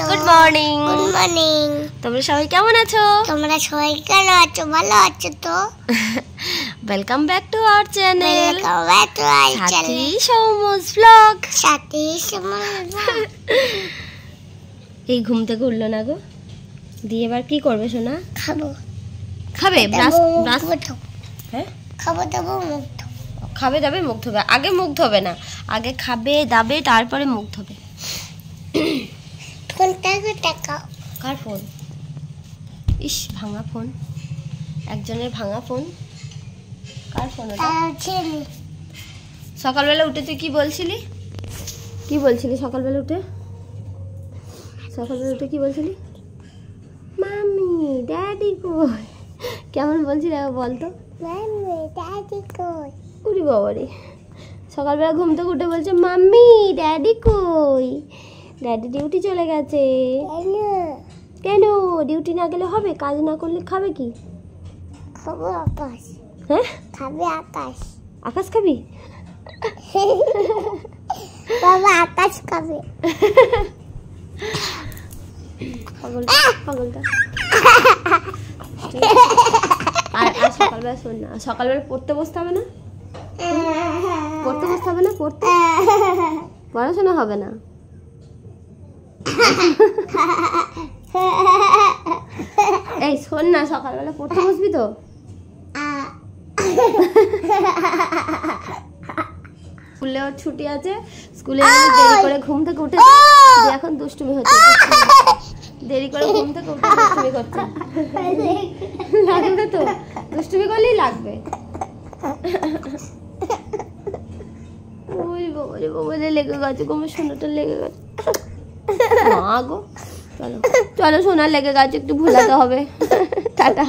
Good morning. Good morning. তোমরা সবাই কেমন আছো? তোমরা সবাই কেমন আছো? ভালো আছো তো? Welcome back to our channel welcome back to our Sathi channel সৌমস blog. সাথী সৌমস। এই ঘুম থেকে উঠলো না গো, দিয়ে এবার কি করবে সোনা? খাবো। খাবে? ব্রাশ ব্রাশ হ্যাঁ খাবো, দেবো মুখ ধোবো। খাবে দাবে মুখ ধোবে? আগে মুখ ধোবে না, আগে খাবে দাবে তারপরে মুখ ধোবে। ফোনটাকে দেখাও। কার ফোন? ইস, ভাঙা ফোন, একজনের ভাঙা ফোন। কার ফোন ওটা? ছেলে। সকালবেলা উঠে তুই কি বলছিলি? কি বলছিলি সকালবেলা উঠে? সকালবেলা উঠে কি বলছিলি? মাম্মি ড্যাডি কই? কেমন বলছিলি বলতো? মাম্মি ড্যাডি কই? উরি বাবারে, সকালবেলা ঘুম থেকে উঠে বলছে মাম্মি ড্যাডি কই? ড্যাডি ডিউটি চলে গেছে। কেন? ডিউটি না গেলে হবে? কাজ না করলে খাবে কি? খাবো আকাশ। হ্যাঁ, খাবে আকাশ। আকাশ খাবি? বাবা আকাশ খাবে। পাগলটা পাগলটা। আর সকালবেলা শোন না, সকালবেলা পড়তে বসতে হবে না? পড়তে বসতে হবে না? পড়তে পড়াশোনা হবে না? এই শোন না, সকালবেলা পড়তে বসবি তো? স্কুলে ওর ছুটি আছে, স্কুলে দেরি করে ঘুম থেকে উঠে এখন দুষ্টুমি হচ্ছে, দেরি করে ঘুম থেকে উঠে দুষ্টুমি করছে। লাগবে তো, দুষ্টুমি করলেই লাগবে। ওই বাবারে বাবারে, লেগে গেছে গো, আমার সোনাটা লেগে গেছে। মা গো, চলো চলো, সোনা লেগে গেছে, একটু ভুলাতে হবে। টাটা।